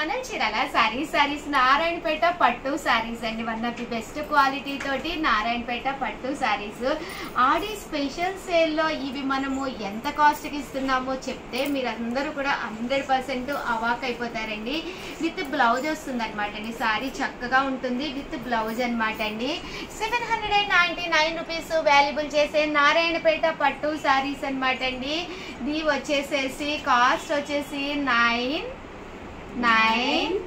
Channel Chirala saris Narayanpet పట్టు సారీస్ అండి. One of the best quality తోటి నారాయణపేట పట్టు సారీస్ ఆడి స్పెషల్ సేల్ లో ఇవి మనము ఎంత కాస్ట్ కి ఇస్తున్నామో చెప్తే మీరందరూ కూడా 100% అవాక్ అయిపోతారండి. విత్ బ్లౌజ్ వస్తుంది అనమాట అండి. సారీ చక్కగా ఉంటుంది విత్ బ్లౌజ్ అనమాట అండి. 799 రూపీస్ వాల్యుబుల్ చేసే నారాయణపేట పట్టు సారీస్ అనమాట అండి. ఇది వచ్చేసేసి కాస్ట్ వచ్చేసి 399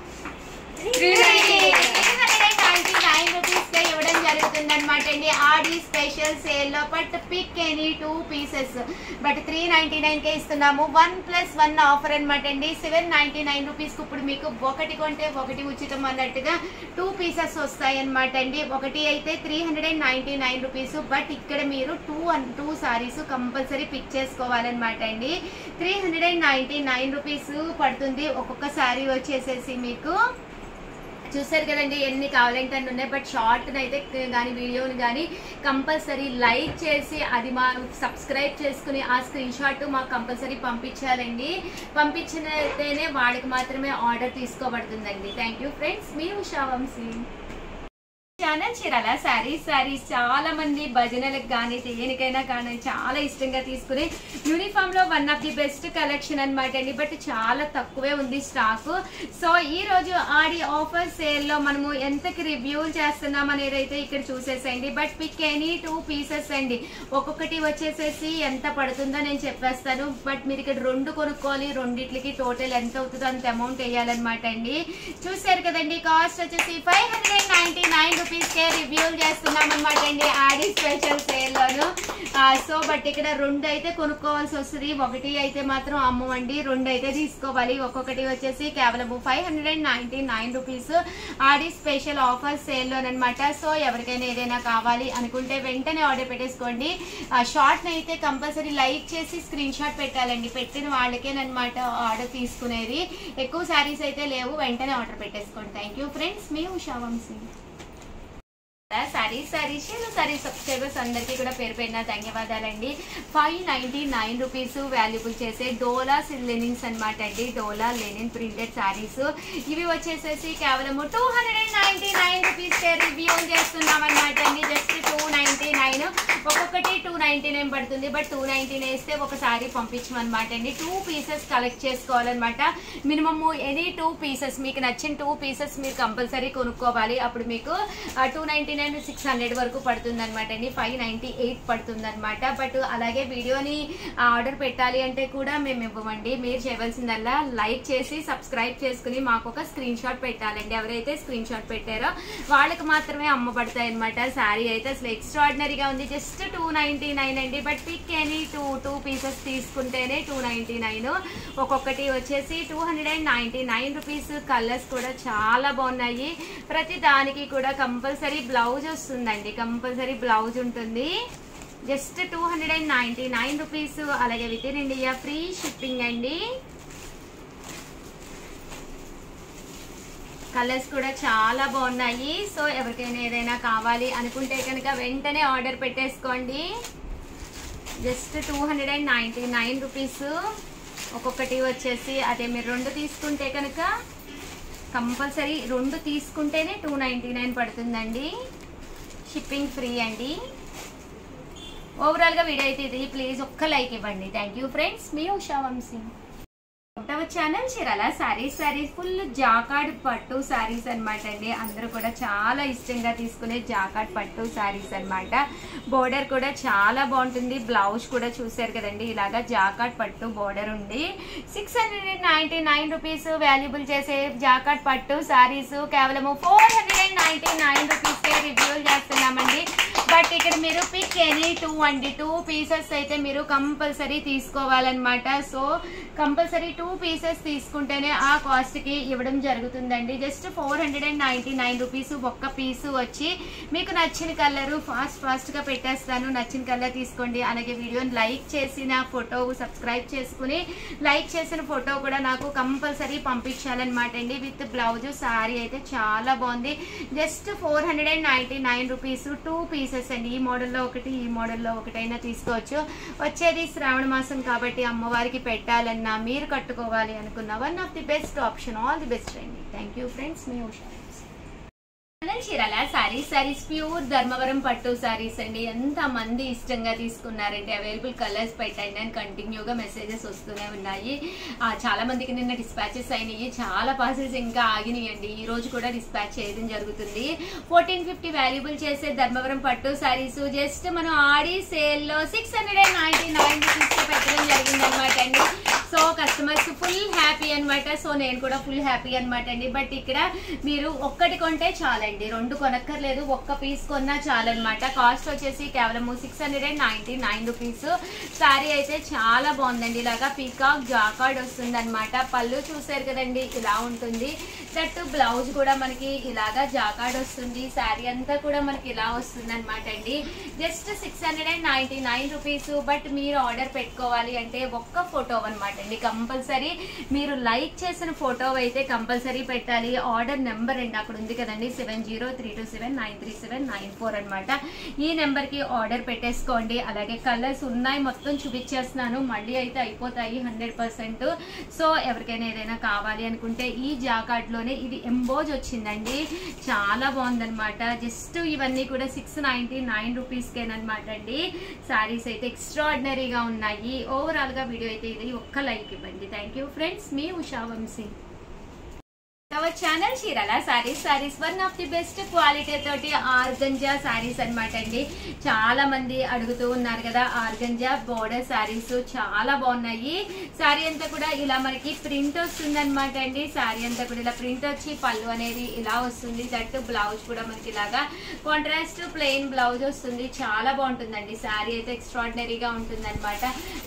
రూపీస్ కే ఇవ్వడం జరుగుతుంది అనమాట అండి. ఆడి స్పెషల్ సేల్ లో but pick any 2 pieces but 399 కే ఇస్తున్నాము. 1+1 ఆఫర్ అనమాట అండి. 799 రూపీస్ కు ఇప్పుడు మీకు ఒకటి కొంటే ఒకటి ఉచితం అన్నట్టుగా 2 పీసెస్ వస్తాయి అనమాట అండి. ఒకటి అయితే 399 రూపీస్ బట్ ఇక్కడ మీరు 2 సారీస్ కంపల్సరీ పిక్ చేసుకోవాలన్నమాట అండి. 399 రూపీస్ పడుతుంది. ఒక్కొక్క సారీ వచ్చేసేసి మీకు చూసారు కదండి ఎన్ని కావాలంటే అన్ని ఉన్నాయి. బట్ షార్ట్ అయితే కానీ వీడియోని కానీ కంపల్సరీ లైక్ చేసి అది మా సబ్స్క్రైబ్ చేసుకుని ఆ స్క్రీన్ షాట్ మాకు కంపల్సరీ పంపించాలండి. పంపించినైతేనే వాళ్ళకి మాత్రమే ఆర్డర్ తీసుకోబడుతుందండి. Thank you friends. మీ ఉషా వంశీ ఛానల్ చీరాల సారీస్ చాలా మంది భజనలకు కానీ దేనికైనా కానీ చాలా ఇష్టంగా తీసుకుని యూనిఫామ్ లో one of the best collection అనమాట అండి. బట్ చాలా తక్కువే ఉంది స్టాక్. సో ఈ రోజు ఆడి ఆఫర్ సేల్ లో మనము ఎంతకి రివ్యూలు చేస్తున్నాం అనేది అయితే ఇక్కడ చూసేసేయండి. బట్ పిక్ ఎనీ 2 పీసెస్ అండి. ఒక్కొక్కటి వచ్చేసేసి ఎంత పడుతుందో నేను చెప్పేస్తాను. బట్ మీరు ఇక్కడ 2 కొనుక్కోవాలి. రెండిట్లకి టోటల్ ఎంత అవుతుందో అంత అమౌంట్ వేయాలన్నమాట అండి. చూసారు కదండి కాస్ట్ వచ్చేసి 599 రూపీస్ కే రివ్యూలు చేస్తున్నాం అనమాట అండి ఆడి స్పెషల్ సేల్ లోను. సో బట్ ఇక్కడ 2 అయితే కొనుక్కోవాల్సి వస్తుంది. ఒకటి అయితే మాత్రం అమ్మవండి, 2 అయితే తీసుకోవాలి. ఒక్కొక్కటి వచ్చేసి కేవలం 599 రూపీస్ ఆడి స్పెషల్ ఆఫర్ సేల్ లోనమాట. సో ఎవరికైనా ఏదైనా కావాలి అనుకుంటే వెంటనే ఆర్డర్ పెట్టేసుకోండి. షార్ట్ అయితే కంపల్సరీ లైక్ చేసి స్క్రీన్ షాట్ పెట్టాలండి. పెట్టిన వాళ్ళకేనమాట ఆర్డర్ తీసుకునేది. ఎక్కువ శారీస్ అయితే లేవు, వెంటనే ఆర్డర్ పెట్టేసుకోండి. Thank you friends. మీ ఉషా వంశీ సారీ సబ్స్క్రైబర్స్ అందరికీ కూడా పేరు పేరున ధన్యవాదాలండి. 599 రూపీస్ వాల్యుబుల్ చేసే డోలా లెనిన్స్ అనమాట అండి. డోలా లెనిన్ ప్రింటెడ్ సారీస్ ఇవి వచ్చేసేసి కేవలం 299 రూపీస్ కే రివ్యూ చేస్తున్నాం అనమాట అండి. జస్ట్ 299 ఒక్కొక్కటి 299 పడుతుంది. బట్ 299 వేస్తే ఒక సారీ పంపించమన్నమాట అండి. 2 పీసెస్ కలెక్ట్ చేసుకోవాలన్నమాట. మినిమమ్ ఎనీ 2 పీసెస్ మీకు నచ్చిన 2 పీసెస్ మీరు కంపల్సరీ కొనుక్కోవాలి. అప్పుడు మీకు 299 600 వరకు పడుతుంది అనమాట అండి. 598 పడుతుంది అనమాట. బట్ అలాగే వీడియోని ఆర్డర్ పెట్టాలి అంటే కూడా మేము ఇవ్వమండి. మీరు చేయవలసిందల్లా లైక్ చేసి సబ్స్క్రైబ్ చేసుకుని మాకు ఒక స్క్రీన్ షాట్ పెట్టాలండి. ఎవరైతే స్క్రీన్ షాట్ పెట్టారో వాళ్ళకి మాత్రమే అమ్మబడతాయి అనమాట. శారీ అయితే అసలు ఎక్స్ట్రాడినరీగా ఉంది. జస్ట్ 299 అండి. బట్ పిక్ ఎనీ 2 పీసెస్ తీసుకుంటేనే 299. ఒక్కొక్కటి వచ్చేసి 299 రూపీస్. కలర్స్ కూడా చాలా బాగున్నాయి. ప్రతి దానికి కూడా కంపల్సరీ బ్లౌజ్ వస్తుందండి. కంపల్సరీ బ్లౌజ్ ఉంటుంది. Just 299 rupees. అలాగే with in India free shipping అండి. కలర్స్ కూడా చాలా బాగున్నాయి. సో ఎవరికైనా ఏదైనా కావాలి అనుకుంటే కనుక వెంటనే ఆర్డర్ పెట్టేసుకోండి. Just 299 rupees. ఒక్కొక్కటి వచ్చేసి అదే మీరు 2 తీసుకుంటే కనుక కంపల్సరీ 2 తీసుకుంటేనే 299 పడుతుందండి. షిప్పింగ్ ఫ్రీ అండి. ఓవరాల్ గా వీడియో అయితే ఇది. ప్లీజ్ ఒక్క లైక్ ఇవ్వండి. Thank you friends. మీ Usha Vamsi channel Chirala sarees full jacquard పట్టు సారీస్ అనమాట అండి. అందరూ కూడా చాలా ఇష్టంగా తీసుకునే జాకార్డ్ పట్టు సారీస్ అనమాట. బోర్డర్ కూడా చాలా బాగుంటుంది. బ్లౌజ్ కూడా చూసారు కదండి ఇలాగా జాకార్డ్ పట్టు బోర్డర్ ఉంది. 699 రూపీస్ వాల్యుబుల్ చేసే జాకార్డ్ పట్టు సారీస్ కేవలం 499 రూపీస్ కే రివ్యూలు చేస్తున్నామండి. బట్ ఇక్కడ మీరు పిక్ ఎనీ 2 అండి. 2 పీసెస్ అయితే మీరు కంపల్సరీ తీసుకోవాలన్నమాట. సో కంపల్సరీ 2 పీసెస్ తీసుకుంటేనే ఆ కాస్ట్ కి ఇవ్వడం జరుగుతుందండి. జస్ట్ 499 రూపీస్ ఒక్క పీసు వచ్చి మీకు నచ్చిన కలర్ ఫాస్ట్ గా పెట్టేస్తాను. నచ్చిన కలర్ తీసుకోండి. అలాగే వీడియోని లైక్ చేసిన ఫోటో సబ్స్క్రైబ్ చేసుకుని లైక్ చేసిన ఫోటో కూడా నాకు కంపల్సరీ పంపించాలన్నమాట అండి. విత్ బ్లౌజ్ సారీ అయితే చాలా బాగుంది. జస్ట్ 499 రూపీస్ 2 పీసెస్ పీసెస్ అండి. ఈ మోడల్లో ఒకటి, ఈ మోడల్లో ఒకటైనా తీసుకోవచ్చు. వచ్చేది శ్రావణ మాసం కాబట్టి అమ్మవారికి పెట్టాలన్నా మీరు కట్టుకోవాలి అనుకున్న one of the best option. All the best అండి. Thank you friends. మీ ఉషా చీరాల సారీస్ ప్యూర్ ధర్మవరం పట్టు సారీస్ అండి. ఎంత మంది ఇష్టంగా తీసుకున్నారంటే అవైలబుల్ కలర్స్ పెట్టండి అని కంటిన్యూగా మెసేజెస్ వస్తూనే ఉన్నాయి. చాలా మందికి నిన్న డిస్పాచెస్ అయినాయి, చాలా పార్సల్స్ ఇంకా ఆగినాయండి. ఈ రోజు కూడా డిస్పాచ్ చేయడం జరుగుతుంది. 1450 వాల్యుబుల్ చేసే ధర్మవరం పట్టు సారీస్ జస్ట్ మనం ఆడి సేల్ లో 699 రూపీస్ పెట్టడం జరిగింది అనమాట అండి. సో కస్టమర్స్ ఫుల్ హ్యాపీ అనమాట. సో నేను కూడా ఫుల్ హ్యాపీ అనమాట అండి. బట్ ఇక్కడ మీరు ఒక్కటి కొంటే చాలండి, 2 కొనక్కర్లేదు, ఒక్క పీస్ కొన్నా చాలన్నమాట. కాస్ట్ వచ్చేసి కేవలం 699 రూపీస్. సారీ అయితే చాలా బాగుందండి. ఇలాగా పీకాక్ జాకార్డ్ వస్తుంది అనమాట. పళ్ళు చూసారు కదండి, ఇలా ఉంటుంది. దట్ బ్లౌజ్ కూడా మనకి ఇలాగా జాకార్డ్ వస్తుంది. సారీ అంతా కూడా మనకి ఇలా వస్తుంది అనమాట అండి. Just 699 rupees. బట్ మీరు ఆర్డర్ పెట్టుకోవాలి అంటే ఒక్క ఫోటో అనమాట అండి. కంపల్సరీ మీరు లైక్ చేసిన ఫోటో అయితే కంపల్సరీ పెట్టాలి. ఆర్డర్ నెంబర్ అండి అక్కడ ఉంది కదండి, 7032793794 అనమాట. ఈ నెంబర్ కి ఆర్డర్ పెట్టేసుకోండి. అలాగే కలర్స్ ఉన్నాయి, మొత్తం చూపించేస్తున్నాను, మళ్ళీ అయితే అయిపోతాయి 100%. సో ఎవరికైనా ఏదైనా కావాలి అనుకుంటే ఈ జాకార్డ్ లోనే ఇది ఎంబోజ్ వచ్చిందండి, చాలా బాగుందనమాట. జస్ట్ ఇవన్నీ కూడా 699 రూపీస్ కేనమాట అండి. సారీస్ అయితే ఎక్స్ట్రాడినరీగా ఉన్నాయి. ఓవరాల్ గా వీడియో అయితే ఇది ఒక్క లైక్ ఇవ్వండి. Thank you friends. మీ Usha Vamshi. Our channel Chirala sarees one of the best quality తోటి ఆర్గంజా సారీస్ అనమాట అండి. చాలా మంది అడుగుతూ ఉన్నారు కదా, ఆర్గంజా బోర్డర్ సారీస్ చాలా బాగున్నాయి. సారీ అంతా కూడా ఇలా మనకి ప్రింట్ వస్తుంది అనమాట అండి. సారీ అంతా కూడా ఇలా ప్రింట్ వచ్చి పళ్ళు అనేది ఇలా వస్తుంది. దట్ బ్లౌజ్ కూడా మనకి ఇలాగా కాంట్రాస్ట్ ప్లెయిన్ బ్లౌజ్ వస్తుంది. చాలా బాగుంటుందండి. సారీ అయితే ఎక్స్ట్రాడినరీగా ఉంటుంది అనమాట.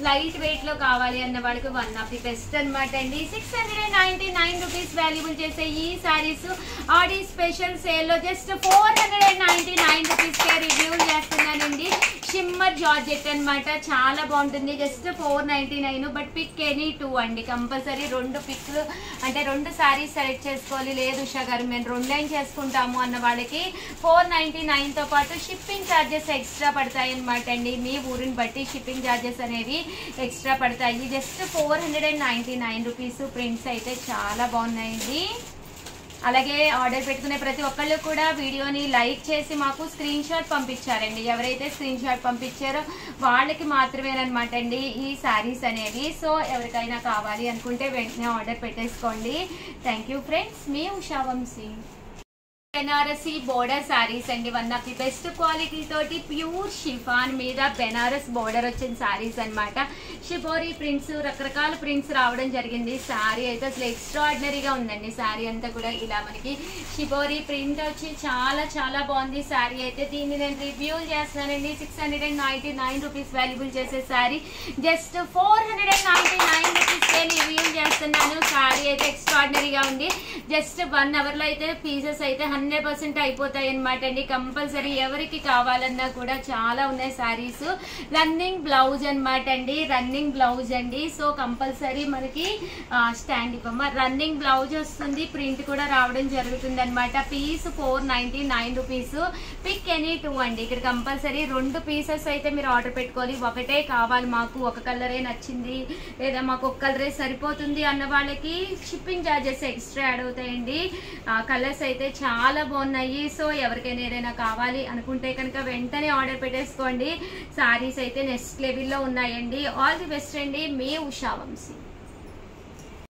లైట్ వెయిట్ లో కావాలి అన్న వాళ్ళకి వన్ ఆఫ్ ది బెస్ట్ అనమాట అండి. 699 రూపీస్ వాల్యుబుల్ చేసి ఈ సారీస్ ఆడి స్పెషల్ సేల్ లో జస్ట్ 499 రూపీస్ కే రివ్యూ చేస్తున్నానండి. షిమ్మర్ జార్జెట్ అనమాట, చాలా బాగుంటుంది. జస్ట్ 499. బట్ పిక్ ఎనీ 2 అండి. కంపల్సరీ 2 పిక్లు అంటే 2 సారీస్ సెలెక్ట్ చేసుకోవాలి. లేదు ఉషా గారు మేము 2 లైన్ చేసుకుంటాము అన్న వాళ్ళకి 499 తో పాటు షిప్పింగ్ ఛార్జెస్ ఎక్స్ట్రా పడతాయి అనమాట అండి. మీ ఊరిని బట్టి షిప్పింగ్ ఛార్జెస్ అనేవి ఎక్స్ట్రా పడతాయి. Just 499 rupees. ప్రింట్స్ అయితే చాలా బాగున్నాయండి. అలాగే ఆర్డర్ పెట్టుకునే ప్రతి ఒక్కళ్ళు కూడా వీడియోని లైక్ చేసి మాకు స్క్రీన్ షాట్ పంపించారండి. ఎవరైతే స్క్రీన్ షాట్ పంపించారో వాళ్ళకి మాత్రమేనమాట అండి ఈ సారీస్ అనేవి. సో ఎవరికైనా కావాలి అనుకుంటే వెంటనే ఆర్డర్ పెట్టేసుకోండి. Thank you friends. మీ ఉషా వంశీ. బెనారసీ బోర్డర్ సారీస్ అండి. One of the best quality తోటి ప్యూర్ షిఫాన్ మీద బెనారస్ బోర్డర్ వచ్చిన సారీస్ అనమాట. షిబోరీ ప్రింట్స్, రకరకాల ప్రింట్స్ రావడం జరిగింది. సారీ అయితే అసలు ఎక్స్ట్రాడినరీగా ఉందండి. సారీ అంతా కూడా ఇలా మనకి షిబోరీ ప్రింట్ వచ్చి చాలా చాలా బాగుంది సారీ అయితే. దీన్ని నేను రివ్యూ చేస్తున్నానండి. 699 రూపీస్ వాల్యుబుల్ చేసే సారీ జస్ట్ 499 రూపీస్ రివ్యూ చేస్తున్నాను. సారీ అయితే ఎక్స్ట్రాడినరీగా ఉంది. జస్ట్ 1 hour లో అయితే పీసెస్ అయితే 100% అయిపోతాయి అనమాట అండి. కంపల్సరీ ఎవరికి కావాలన్నా కూడా చాలా ఉన్నాయి సారీస్. రన్నింగ్ బ్లౌజ్ అనమాట అండి, రన్నింగ్ బ్లౌజ్ అండి. సో కంపల్సరీ మనకి స్టాండ్ ఇవ్వమ్మ రన్నింగ్ బ్లౌజ్ వస్తుంది. ప్రింట్ కూడా రావడం జరుగుతుంది అనమాట. Piece 499 rupees. పిక్ ఎనీ 2 అండి. ఇక్కడ కంపల్సరీ 2 పీసెస్ అయితే మీరు ఆర్డర్ పెట్టుకోవాలి. ఒకటే కావాలి మాకు, ఒక కలరే నచ్చింది లేదా మాకు ఒక కలరే సరిపోతుంది అన్న వాళ్ళకి షిప్పింగ్ ఛార్జెస్ ఎక్స్ట్రా యాడ్ అవుతాయండి. కలర్స్ అయితే చాలా బాగున్నాయి. సో ఎవరికైనా ఏదైనా కావాలి అనుకుంటే కనుక వెంటనే ఆర్డర్ పెట్టేసుకోండి. సారీస్ అయితే నెక్స్ట్ లెవెల్లో ఉన్నాయండి. ఆల్ ది బెస్ట్ అండి. మీ ఉషా వంశీ.